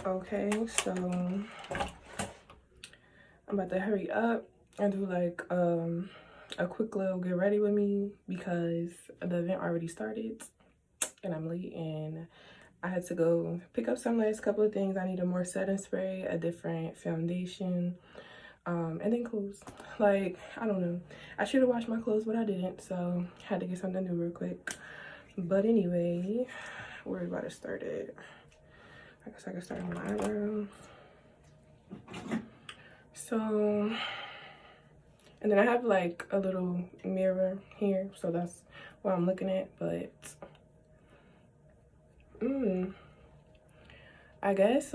Okay, so I'm about to hurry up and do like a quick little get ready with me because the event already started and I'm late, and I had to go pick up some last couple of things. I need a more setting spray, a different foundation, and then clothes. Like, I don't know, I should have washed my clothes, but I didn't, so had to get something new real quick. But anyway, we're about to start it. I guess I can start on my eyebrows. So, and then I have like a little mirror here, so that's what I'm looking at. But I guess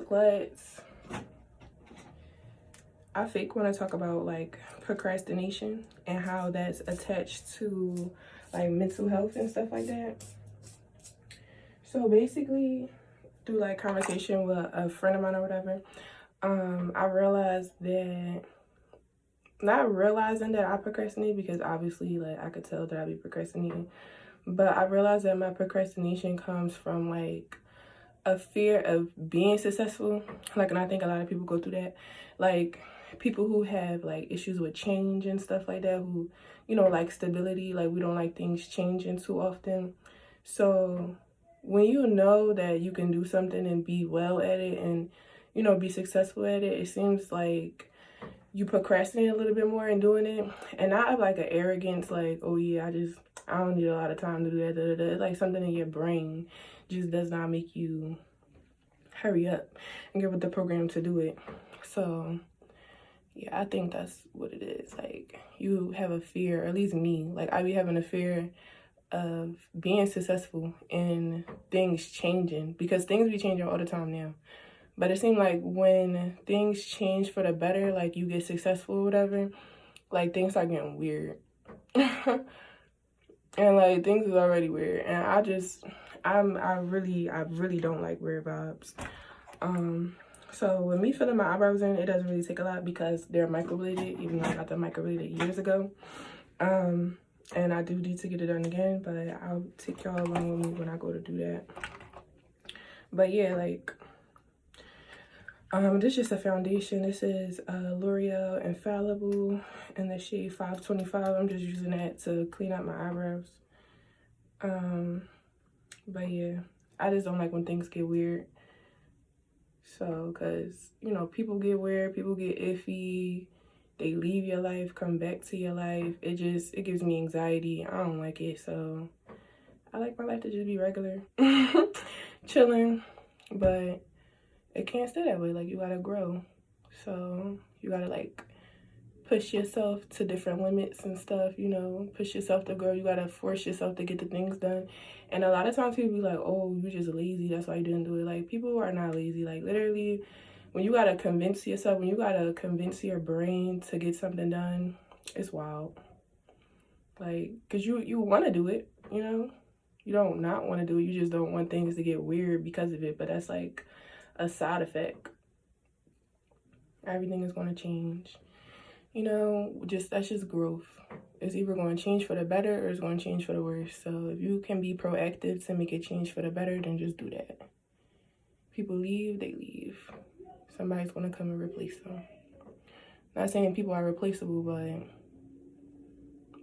I fake when I talk about like procrastination and how that's attached to like mental health and stuff like that. So basically, through like conversation with a friend of mine or whatever, I realized that, not realizing that I procrastinate, because obviously like I could tell that I be procrastinating, but I realized that my procrastination comes from like a fear of being successful. Like, and I think a lot of people go through that, like people who have like issues with change and stuff like that, who, you know, like stability, like we don't like things changing too often. So when you know that you can do something and be well at it and, you know, be successful at it, it seems like you procrastinate a little bit more in doing it. And not have like an arrogance, like, oh yeah, I don't need a lot of time to do that, It's like something in your brain just does not make you hurry up and get with the program to do it. So yeah, I think that's what it is. Like, you have a fear, or at least me, like I be having a fear of being successful and things changing, because things be changing all the time now. But it seemed like when things change for the better, like you get successful or whatever, like things start getting weird. And like things is already weird, and I really don't like weird vibes. So with me filling my eyebrows in, it doesn't really take a lot because they're microbladed, even though I got them microbladed years ago. And I do need to get it done again, but I'll take y'all along with me when I go to do that. But yeah, like, this is just a foundation. This is L'Oreal Infallible in the shade 525. I'm just using that to clean up my eyebrows. But yeah, I just don't like when things get weird. So, cause you know, people get weird, people get iffy, they leave your life, come back to your life. It gives me anxiety. I don't like it. So I like my life to just be regular, chilling, but it can't stay that way. Like, you gotta grow. So you gotta like push yourself to different limits and stuff, you know, push yourself to grow. You gotta force yourself to get the things done. And a lot of times people be like, oh, you're just lazy, that's why you didn't do it. Like, people are not lazy. Like, literally, when you gotta convince yourself, when you gotta convince your brain to get something done, it's wild. Like, because you want to do it, you know? You don't not want to do it. You just don't want things to get weird because of it. But that's like a side effect. Everything is going to change. You know, that's just growth. It's either going to change for the better or it's going to change for the worse. So if you can be proactive to make it change for the better, then just do that. People leave, they leave. Somebody's going to come and replace them. Not saying people are replaceable, but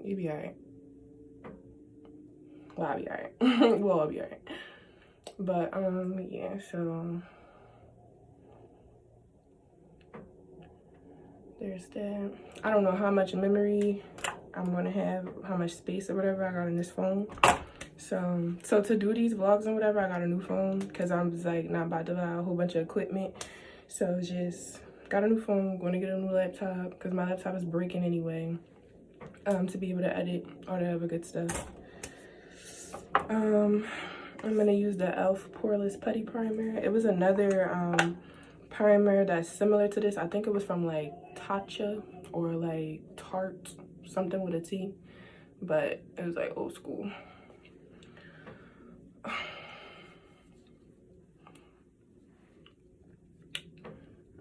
you'll be all right. Well, I'll be all right. Well, I'll be all right. But, yeah, so there's that. I don't know how much memory I'm gonna have, how much space or whatever I got in this phone. So to do these vlogs and whatever, I got a new phone because I'm just like not about to buy a whole bunch of equipment. So just got a new phone, going to get a new laptop because my laptop is breaking anyway, to be able to edit all the other good stuff. I'm gonna use the e.l.f. poreless putty primer. It was another primer that's similar to this. I think it was from like Tatcha or like Tarte, something with a T, but it was like old school.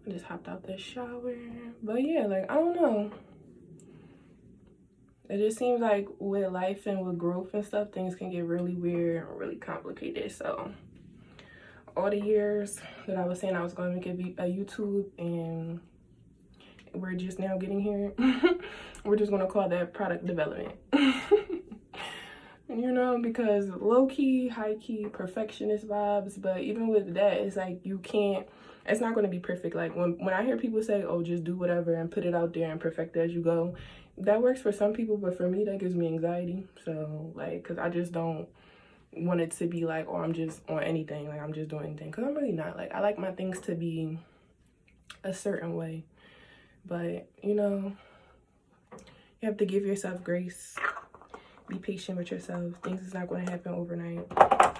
I just hopped out the shower. But yeah, like, I don't know. It just seems like with life and with growth and stuff, things can get really weird or really complicated. So all the years that I was saying I was going to make a YouTube, and we're just now getting here. We're just going to call that product development. You know, because low-key, high-key, perfectionist vibes. But even with that, it's like you can't, it's not going to be perfect. Like when I hear people say, oh, just do whatever and put it out there and perfect it as you go, that works for some people, but for me that gives me anxiety. So like, because I just don't want it to be like, oh, I'm just on anything, like I'm just doing anything, because I'm really not. Like, I like my things to be a certain way, but you know, you have to give yourself grace. Be patient with yourself. Things is not going to happen overnight.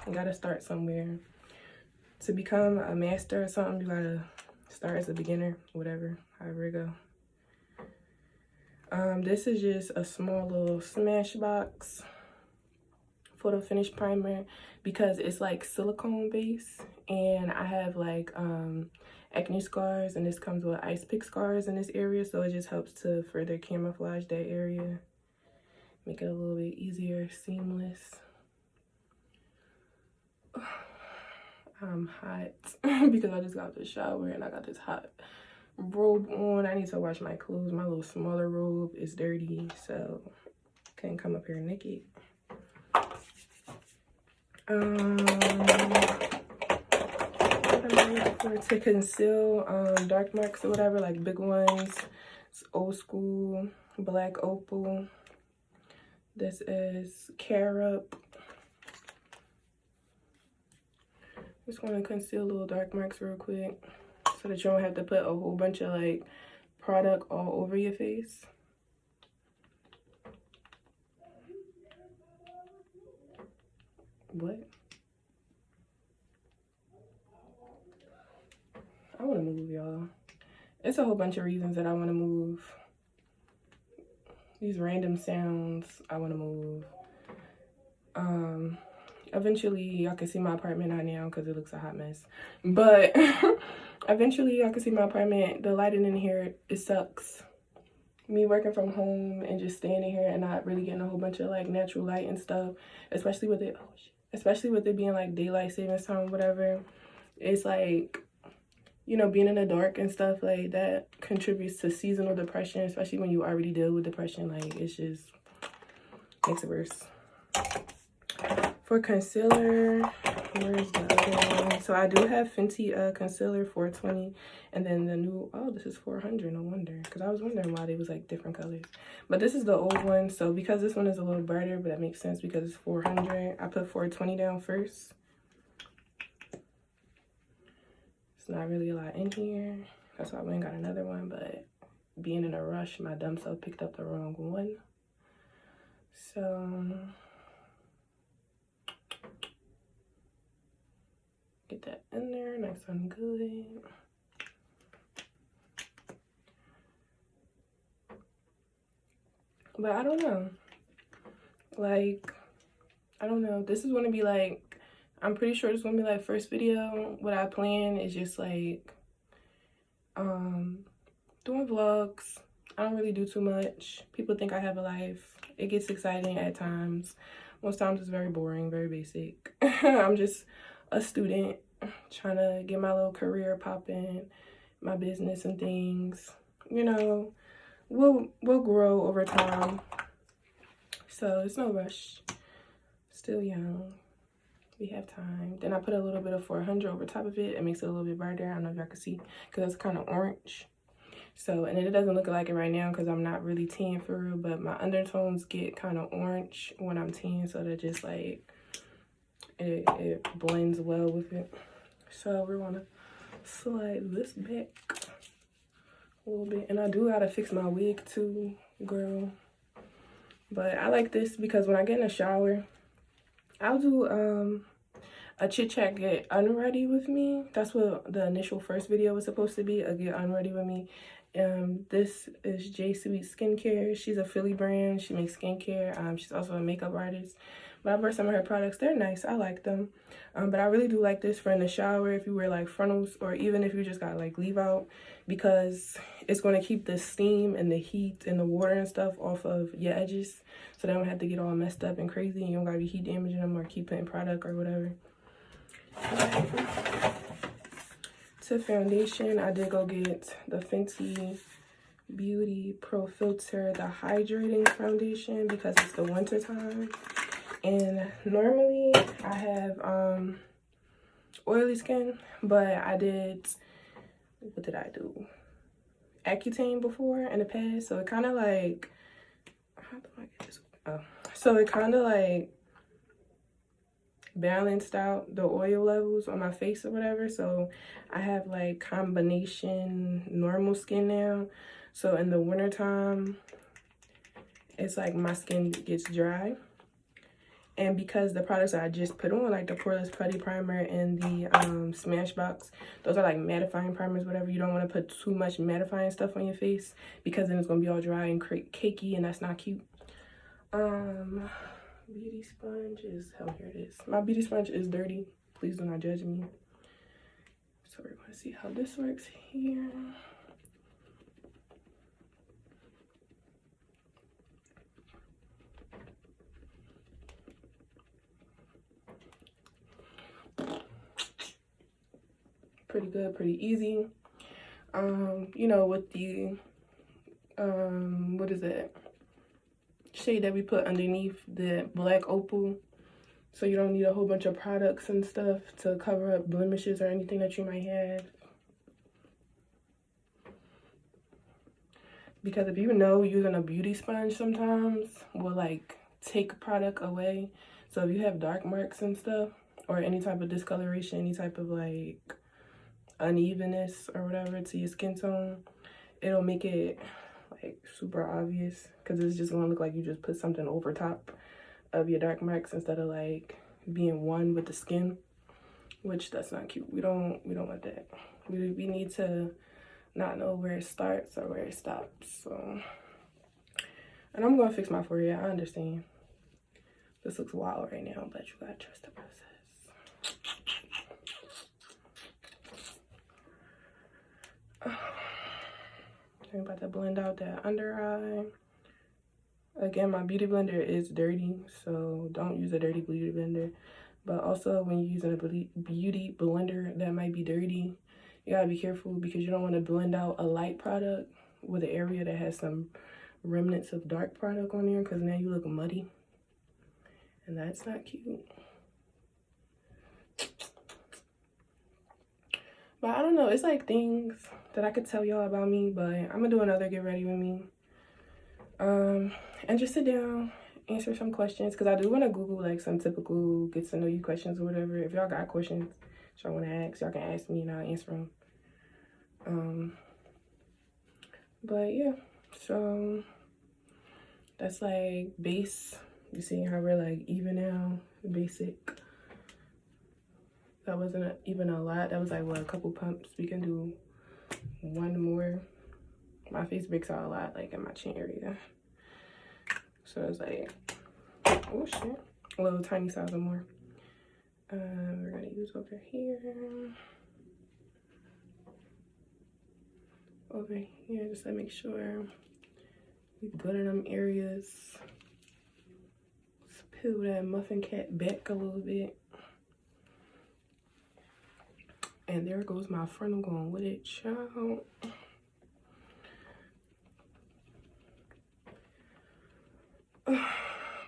You got to start somewhere. To become a master or something, you got to start as a beginner, whatever, however it go. This is just a small little Smashbox photo finish primer, because it's like silicone base, and I have like acne scars, and this comes with ice pick scars in this area, so it just helps to further camouflage that area. Make it a little bit easier, seamless. I'm hot because I just got out the shower and I got this hot robe on. I need to wash my clothes. My little smaller robe is dirty, so I can't come up here naked. To conceal dark marks or whatever, like big ones. It's old school black Opal. This is carob. Just want to conceal little dark marks real quick so that you don't have to put a whole bunch of like product all over your face. What? I want to move, y'all. It's a whole bunch of reasons that I want to move. These random sounds, I want to move. Eventually, y'all can see my apartment, not now because it looks a hot mess. But eventually, y'all can see my apartment. The lighting in here, it sucks. Me working from home and just standing here and not really getting a whole bunch of like natural light and stuff, especially with it being like daylight savings time, whatever. It's like, you know, being in the dark and stuff like that contributes to seasonal depression, especially when you already deal with depression. Like, it's just makes it worse. For concealer, where's the other one? So I do have Fenty concealer 420, and then the new, oh, this is 400. No wonder, because I was wondering why they was like different colors. But this is the old one, so because this one is a little brighter, but that makes sense because it's 400. I put 420 down first. It's not really a lot in here. That's why I went and got another one, but being in a rush, my dumb self picked up the wrong one. So get that in there, nice and good. But I don't know. Like, I don't know. This is gonna be like, I'm pretty sure this is gonna be like first video. What I plan is just like doing vlogs. I don't really do too much. People think I have a life. It gets exciting at times. Most times it's very boring, very basic. I'm just a student trying to get my little career popping, my business and things. You know, we'll grow over time. So it's no rush. Still young. We have time. Then I put a little bit of 400 over top of it. It makes it a little bit brighter. I don't know if y'all can see because it's kind of orange. So, and it doesn't look like it right now because I'm not really tan for real, but my undertones get kind of orange when I'm tan, so that just like it blends well with it. So we're gonna slide this back a little bit, and I do gotta fix my wig too, girl. But I like this because when I get in the shower, I'll do a chit chat get unready with me. That's what the initial first video was supposed to be, a get unready with me. This is J Sweet Skincare. She's a Philly brand. She makes skincare. She's also a makeup artist. But I bought some of her products. They're nice. I like them. But I really do like this for in the shower if you wear like frontals, or even if you just got like leave out, because it's going to keep the steam and the heat and the water and stuff off of your edges, so they don't have to get all messed up and crazy, and you don't got to be heat damaging them or keep putting product or whatever. To foundation, I did go get the Fenty Beauty Pro Filt'r, the Hydrating foundation, because it's the winter time. And normally I have oily skin, but I did, what did I do? Accutane before in the past, so it kind of like, how do I get this? Oh, so it kind of like balanced out the oil levels on my face or whatever. So I have like combination normal skin now. So in the winter time, it's like my skin gets dry. And because the products that I just put on, like the poreless putty primer and the Smashbox, those are like mattifying primers, whatever. You don't want to put too much mattifying stuff on your face because then it's going to be all dry and cakey, and that's not cute. Beauty sponge is, oh, here it is. My beauty sponge is dirty. Please do not judge me. So we're going to see how this works here. Pretty good, pretty easy. You know, with the what is it, shade that we put underneath, the black Opal, so you don't need a whole bunch of products and stuff to cover up blemishes or anything that you might have. Because if you know, using a beauty sponge sometimes will like take product away. So if you have dark marks and stuff, or any type of discoloration, any type of like unevenness or whatever to your skin tone, it'll make it like super obvious, because it's just gonna look like you just put something over top of your dark marks instead of like being one with the skin, which that's not cute. We don't want that. We need to not know where it starts or where it stops. So, and I'm gonna fix my forehead. I understand this looks wild right now, but you gotta trust the process. I'm about to blend out that under eye. Again, my beauty blender is dirty, so don't use a dirty beauty blender. But also, when you're using a beauty blender that might be dirty, you gotta be careful, because you don't want to blend out a light product with an area that has some remnants of dark product on there, because now you look muddy, and that's not cute. But I don't know, it's like things that I could tell y'all about me, but I'm gonna do another get ready with me. And just sit down, answer some questions, because I do want to Google like some typical get to know you questions or whatever. If y'all got questions y'all want to ask, y'all can ask me and I'll answer them. But yeah, so that's like base. You see how we're like even now, basic. That wasn't even a lot. That was like, what, a couple pumps. We can do one more. My face breaks out a lot, like in my chin area. So it's like, oh shit, a little tiny size or more. We're gonna use over here. Over here, just to make sure we good in them areas. Let's peel that muffin cap back a little bit. And there goes my frontal going with it, child. I'm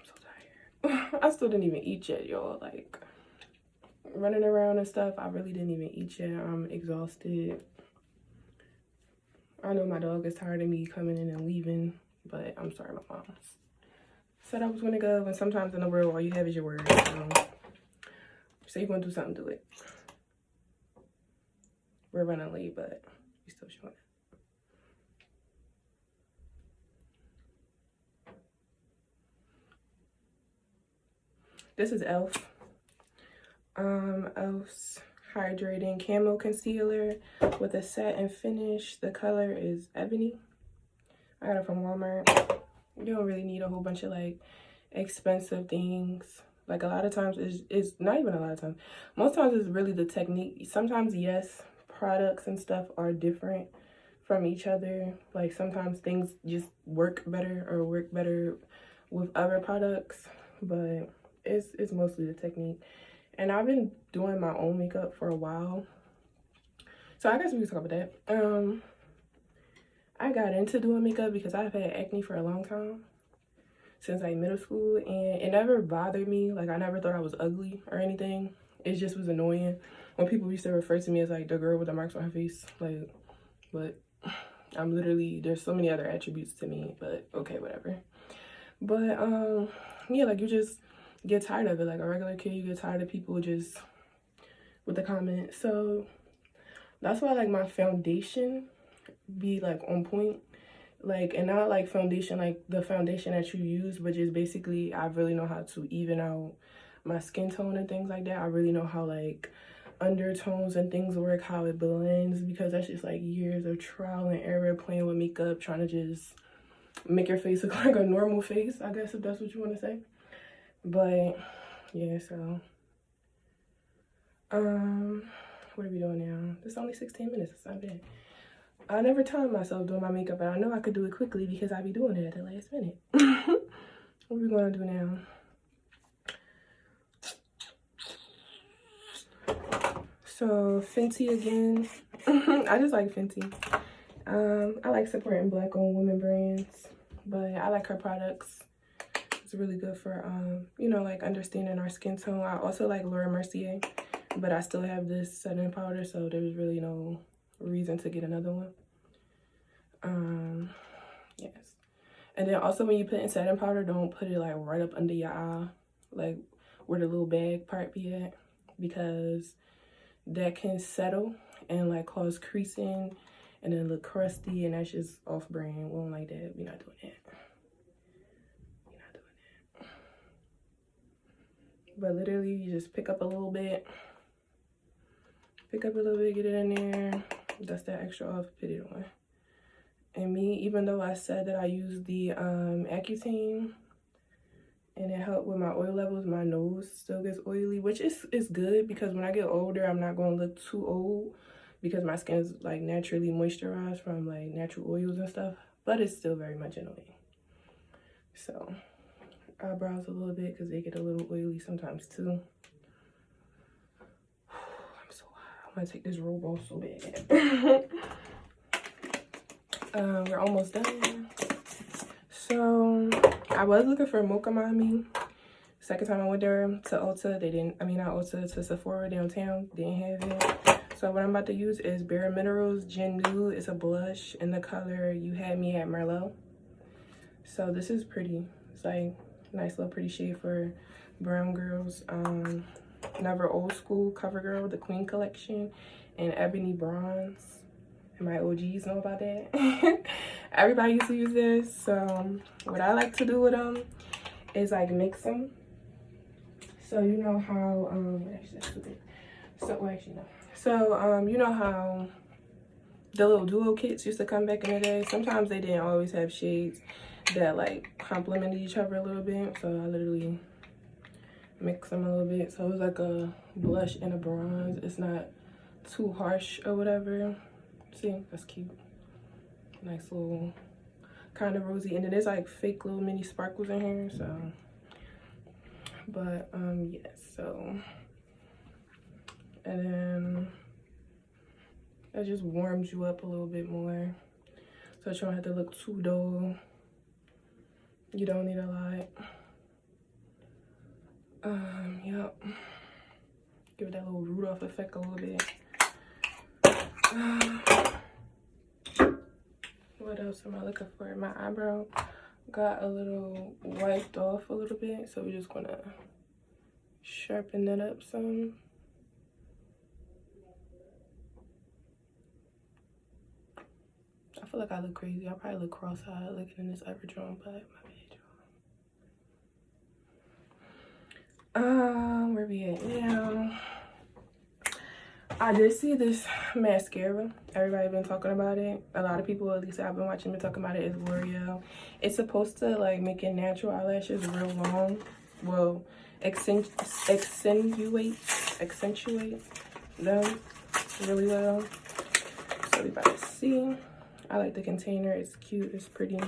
so tired. I still didn't even eat yet, y'all. Like, running around and stuff, I really didn't even eat yet. I'm exhausted. I know my dog is tired of me coming in and leaving, but I'm sorry, my mom said I was gonna go, and sometimes in the world, all you have is your word. So you're gonna do something, do it. We're running late, but we still showing it. This is e.l.f. e.l.f.'s Hydrating Camo Concealer with a satin finish. The color is Ebony. I got it from Walmart. You don't really need a whole bunch of like expensive things. Like a lot of times, it's not even a lot of times. Most times it's really the technique. Sometimes, yes, products and stuff are different from each other. Like sometimes things just work better or work better with other products, but it's mostly the technique. And I've been doing my own makeup for a while. So I guess we can talk about that. I got into doing makeup because I've had acne for a long time, since like middle school, and it never bothered me. Like, I never thought I was ugly or anything. It just was annoying when people used to refer to me as like the girl with the marks on her face. Like, but I'm literally, there's so many other attributes to me, but okay, whatever. But yeah, like, you just get tired of it. Like a regular kid, you get tired of people just with the comments. So that's why like my foundation be like on point, like, and not like foundation like the foundation that you use, but just basically I really know how to even out my skin tone and things like that. I really know how like undertones and things work, how it blends, because that's just like years of trial and error playing with makeup, trying to just make your face look like a normal face, I guess, if that's what you want to say. But yeah, so what are we doing now? It's only 16 minutes. It's not bad. I never timed myself doing my makeup, but I know I could do it quickly because I be doing it at the last minute. What are we gonna do now? So Fenty again. I just like Fenty. I like supporting Black-owned women brands, but I like her products. It's really good for you know, like understanding our skin tone. I also like Laura Mercier, but I still have this setting powder, so there's really no reason to get another one. Yes. And then also when you put in setting powder, don't put it like right up under your eye, like where the little bag part be at, because that can settle and like cause creasing and then look crusty, and that's just off brand. We don't like that. We're not doing that. We're not doing that. But literally you just pick up a little bit, get it in there, dust that extra off, put it on. And me, even though I said that I used the Accutane and it helped with my oil levels, my nose still gets oily, which is good, because when I get older, I'm not going to look too old, because my skin is like naturally moisturized from like natural oils and stuff, but it's still very much annoying. So eyebrows a little bit, because they get a little oily sometimes too. I'm so hot. I'm gonna take this robe off so bad. We're almost done. So I was looking for Mocha Mommy. Second time I went there to Ulta, they didn't, I mean not Ulta, to Sephora downtown, didn't have it. So what I'm about to use is BareMinerals Gen Nude. It's a blush in the color You Had Me at Merlot. So this is pretty. It's like nice little pretty shade for brown girls. Another old school Covergirl, the Queen collection, and Ebony Bronze. And my OGs know about that. Everybody used to use this. So what I like to do with them is like mix them. So you know how actually that's stupid. So well, actually no. So you know how the little duo kits used to come back in the day? Sometimes they didn't always have shades that like complemented each other a little bit. So I literally mix them a little bit. So it was like a blush and a bronze. It's not too harsh or whatever. See, that's cute. Nice little kind of rosy, and then there's like fake little mini sparkles in here. So but yes, so and then that just warms you up a little bit more, so you don't have to look too dull. You don't need a lot. Yep, give it that little Rudolph effect a little bit. What else am I looking for? My eyebrow got a little wiped off a little bit, so we're just gonna sharpen that up some. I feel like I look crazy. I probably look cross-eyed looking in this other drawing, but my bad, y'all. Where we at now? I did see this mascara. Everybody been talking about it. A lot of people, at least I've been watching, been talking about it. Is Loreal. It's supposed to like make your natural eyelashes real long. Well, accentuate them really well. So we about to see. I like the container. It's cute. It's pretty.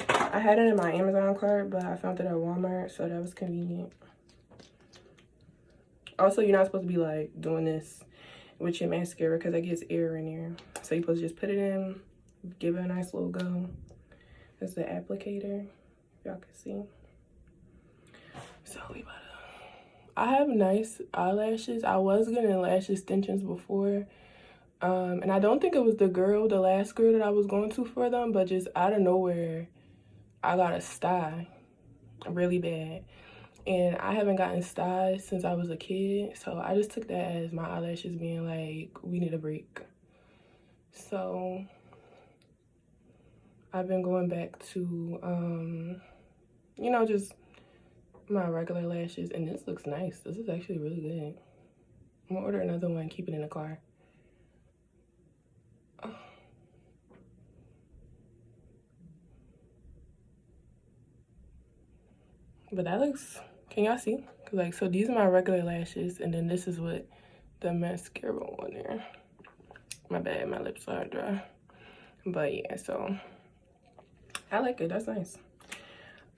I had it in my Amazon cart, but I found it at Walmart, so that was convenient. Also, you're not supposed to be like doing this with your mascara because that gets air in there. So you're supposed to just put it in, give it a nice little go. This is the applicator, y'all can see. So we about to, I have nice eyelashes. I was getting lash extensions before. And I don't think it was the last girl that I was going to for them, but just out of nowhere, I got a sty really bad. And I haven't gotten styes since I was a kid, so I just took that as my eyelashes being like, we need a break. So I've been going back to, you know, just my regular lashes, and this looks nice. This is actually really good. I'm gonna order another one, keep it in the car. But that looks, can y'all see? Cause like, so these are my regular lashes, and then this is what the mascara on there. My bad, my lips are dry. But yeah, so I like it, that's nice.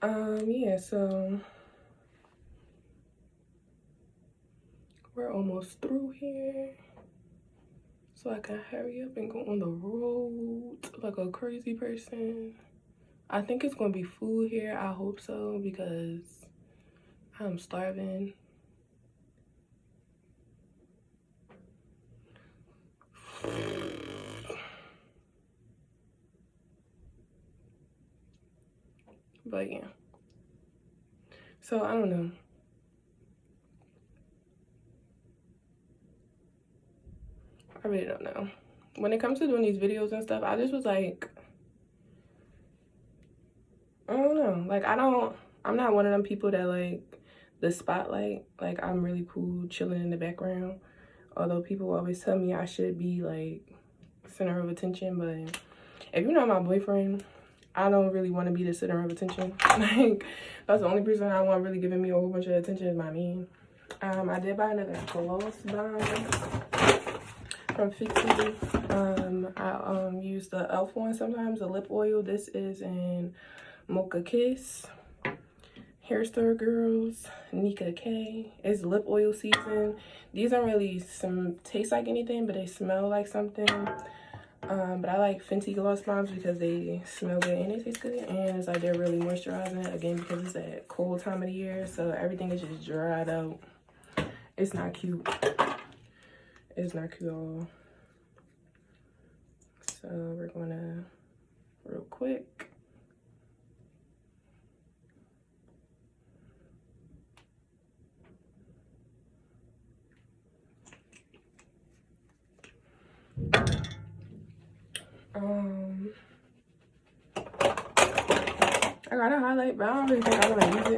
Yeah, so we're almost through here. So I can hurry up and go on the road like a crazy person. I think it's gonna be food here, I hope so, because I'm starving. But yeah, so I don't know. I really don't know. When it comes to doing these videos and stuff, I just was like, I don't know. Like, I'm not one of them people that like the spotlight. Like, I'm really cool chilling in the background. Although people always tell me I should be like center of attention, but if you know my boyfriend, I don't really want to be the center of attention. Like, that's the only person I want really giving me a whole bunch of attention is my man. I did buy another gloss bomb from Fenty. I use the e.l.f. one sometimes, the lip oil. This is in Mocha Kiss. Hair Store Girls, Nika K. It's lip oil season. These don't really taste like anything, but they smell like something. But I like Fenty gloss bombs because they smell good and they taste good, and it's like they're really moisturizing, again, because it's that cold time of the year, so everything is just dried out. It's not cute. It's not cute at all. So we're gonna real quick I got a highlight, but I don't really think I want to use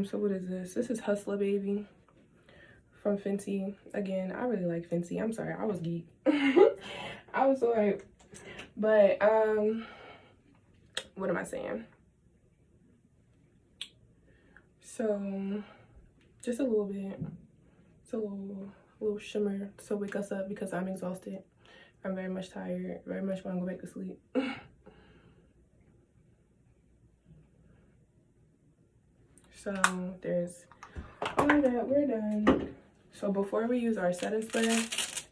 it. So what is this? This is Hustla Baby from Fenty. Again, I really like Fenty. I'm sorry, I was geek. I was so hyped. But what am I saying? So just a little bit. It's a little shimmer to wake us up because I'm exhausted. I'm very much tired. Very much want to go back to sleep. So there's all that. We're done. So before we use our setting spray,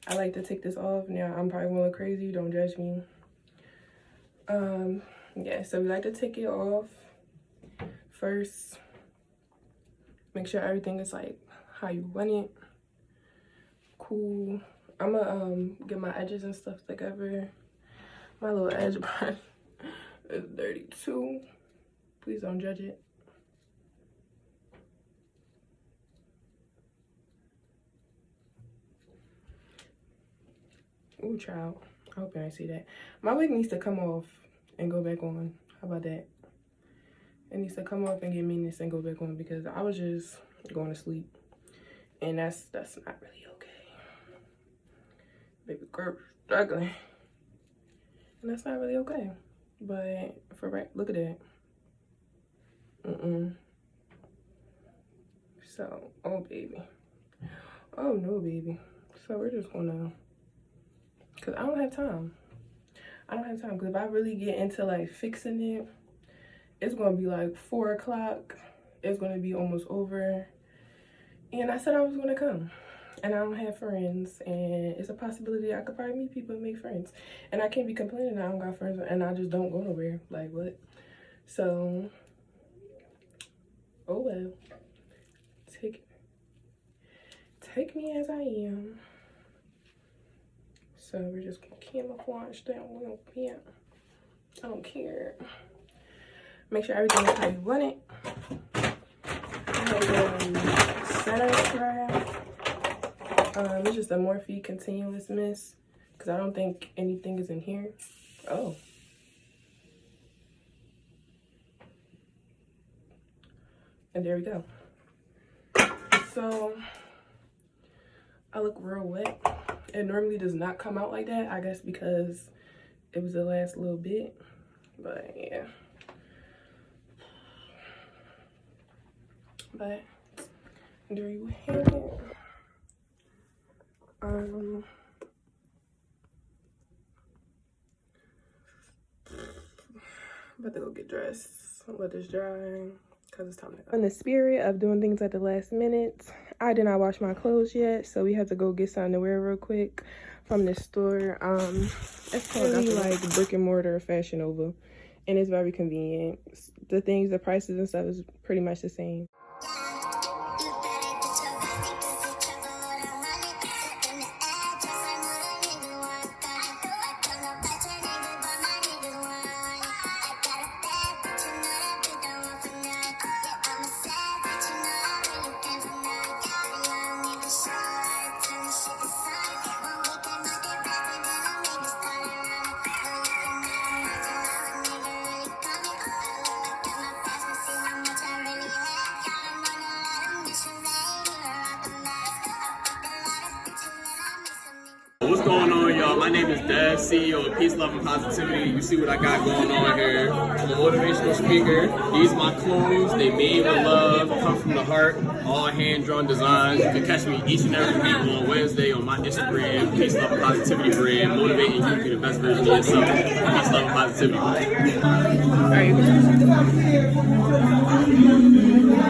I like to take this off. Now I'm probably gonna look crazy, don't judge me. Yeah, so we like to take it off first. Make sure everything is like how you want it. Cool. I'm gonna get my edges and stuff together. My little edge brush is dirty too. Please don't judge it. Ooh, child. I hope you ain't see that. My wig needs to come off and go back on. How about that? It needs to come off and get meanness and go back on because I was just going to sleep. And that's not really okay. Baby girl struggling. And that's not really okay. But for right, look at that. So, oh baby. Oh no, baby. So we're just gonna, cause I don't have time. I don't have time because if I really get into like fixing it, it's gonna be like 4 o'clock. It's gonna be almost over. And I said I was gonna come. And I don't have friends, and it's a possibility I could probably meet people and make friends. And I can't be complaining I don't got friends and I just don't go nowhere. Like, what? So, oh well. Take me as I am. So we're just gonna camouflage that a little bit. I don't care. Make sure everything is how you want it. Center strap. It's just a Morphe continuous mist because I don't think anything is in here. Oh. And there we go. So I look real wet. It normally does not come out like that, I guess because it was the last little bit. But yeah. But there you have it. I'm about to go get dressed. Let this dry because it's time to go. In the spirit of doing things at the last minute, I did not wash my clothes yet, so we have to go get something to wear real quick from this store. It's really like brick and mortar Fashion Nova, and it's very convenient. The things, the prices and stuff is pretty much the same. What's going on, y'all? My name is Dev, CEO of Peace, Love, and Positivity. You see what I got going on here. I'm a motivational speaker. These are my clothes. They made with love, come from the heart, all hand-drawn designs. You can catch me each and every week on Wednesday on my Instagram, Peace, Love, and Positivity brand, motivating you to be the best version of yourself. Peace, Love, and Positivity.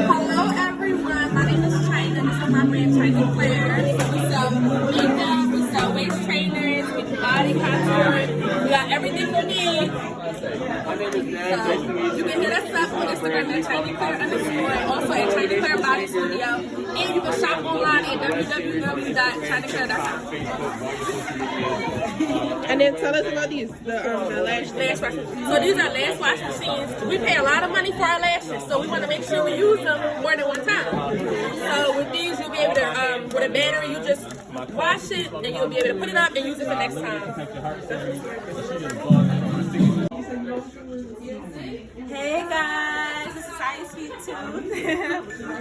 Hello, everyone. My name is China. This is my brand, China Claire. We sell makeup, we sell waist trainers, we do body contouring. We got everything you need. My name is Dev. So you can hit us up on Instagram at China Claire_, also at China Claire Body Studio. And you can shop online at www.chinaclaire.com. And then tell us about these, the lash Lash wash. So these are lash wash machines. We pay a lot of money for our lashes, so we want to make sure we use them more than one time. So with these, you'll be able to, with a battery, you just wash it, and you'll be able to put it up and use it for next time. Hey guys, this is Science Sweet Tooth.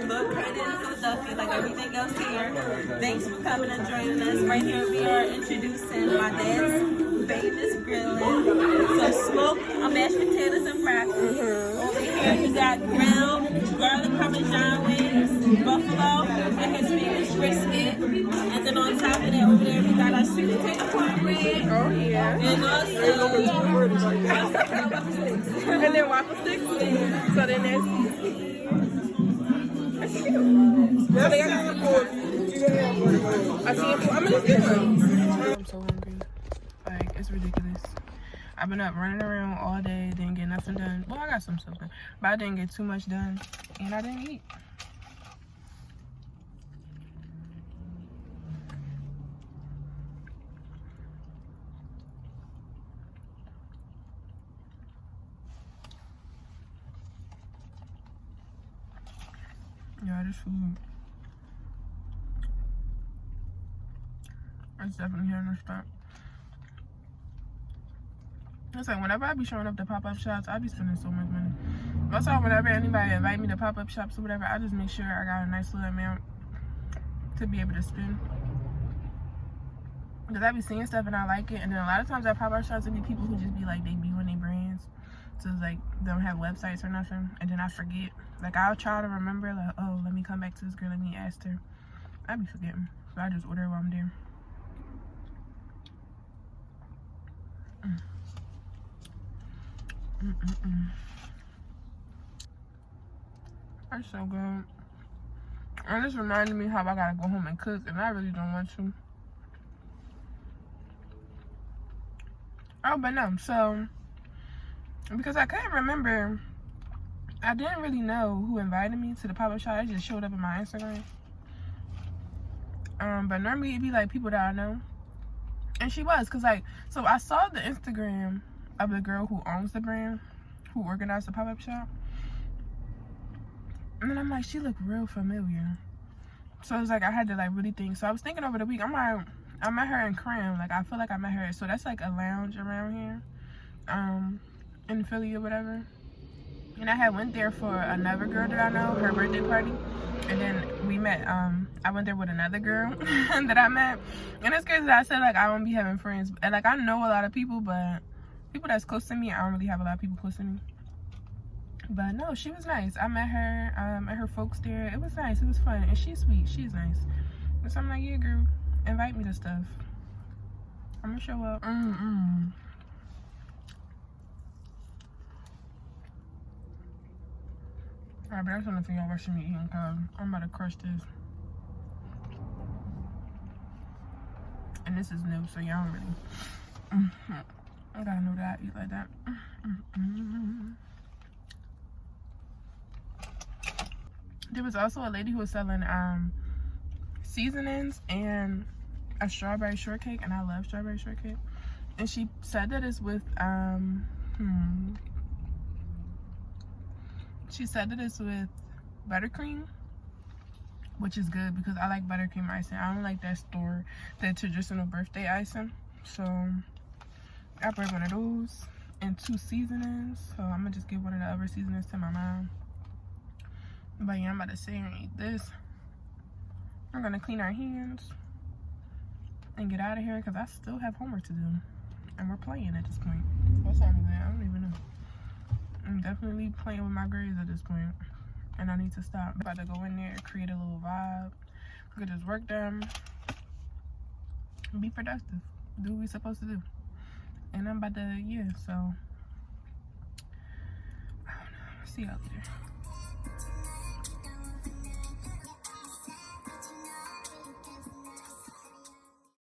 Look right in Philadelphia, like everything else here. Thanks for coming and joining us. Right here we are introducing my dad's famous grilling. So smoked mashed potatoes and broccoli. Over here you got grilled garlic parmesan wings, buffalo, and his famous brisket. And then on top of that, over there we got our sweet potato cornbread. Oh yeah. And also And then waffle sticks. So then that's cute. So they got I'm gonna just get one. I'm so hungry. Like, it's ridiculous. I've been up running around all day, didn't get nothing done. Well, I got some stuff done, but I didn't get too much done, and I didn't eat. Yeah, this food. It's definitely here in the start. It's like whenever I be showing up to pop-up shops, I be spending so much money. Most of all, whenever anybody invite me to pop-up shops or whatever, I just make sure I got a nice little amount to be able to spend. Because I be seeing stuff and I like it, and then a lot of times at pop-up shops, it be people who just be like, they be on their brands. So it's like, they don't have websites or nothing, and then I forget. Like, I'll try to remember, like, oh, let me come back to this girl, let me ask her. I be forgetting, so I just order while I'm there. That's so good. And this reminded me how I gotta go home and cook, and I really don't want to. Oh, but no, so, because I couldn't remember, I didn't really know who invited me to the pop-up shop. It just showed up in my Instagram. But normally it'd be like people that I know. And she was, cause like, so I saw the Instagram of the girl who owns the brand, who organized the pop-up shop. And then I'm like, she looked real familiar. So it was like, I had to like really think. So I was thinking over the week, I'm like, I met her in Cram. Like, I feel like I met her. So that's like a lounge around here, in Philly or whatever. And I had went there for another girl that I know, her birthday party. And then we met, I went there with another girl that I met. And it's crazy that I said, like, I don't be having friends. And, like, I know a lot of people, but people that's close to me, I don't really have a lot of people close to me. But, no, she was nice. I met her, and her folks there. It was nice. It was fun. And she's sweet. She's nice. And so I'm like, yeah, girl, invite me to stuff. I'm going to show up. Alright, but that's one thing y'all watching me eating, because I'm about to crush this. And this is new, so y'all don't really. I gotta know that I eat like that. There was also a lady who was selling seasonings and a strawberry shortcake, and I love strawberry shortcake. And she said that it's with she said that it's with buttercream, which is good because I like buttercream icing. I don't like that traditional birthday icing. So I brought one of those and 2 seasonings. So I'm gonna just give one of the other seasonings to my mom. But yeah, I'm about to sit here and eat this. We're gonna clean our hands and get out of here because I still have homework to do. And we're playing at this point. What time is it? I don't even know. I'm definitely playing with my grades at this point, and I need to stop. I'm about to go in there, create a little vibe, get this work done, and be productive, do what we're supposed to do. And I'm about to, yeah, so I don't know. See y'all later.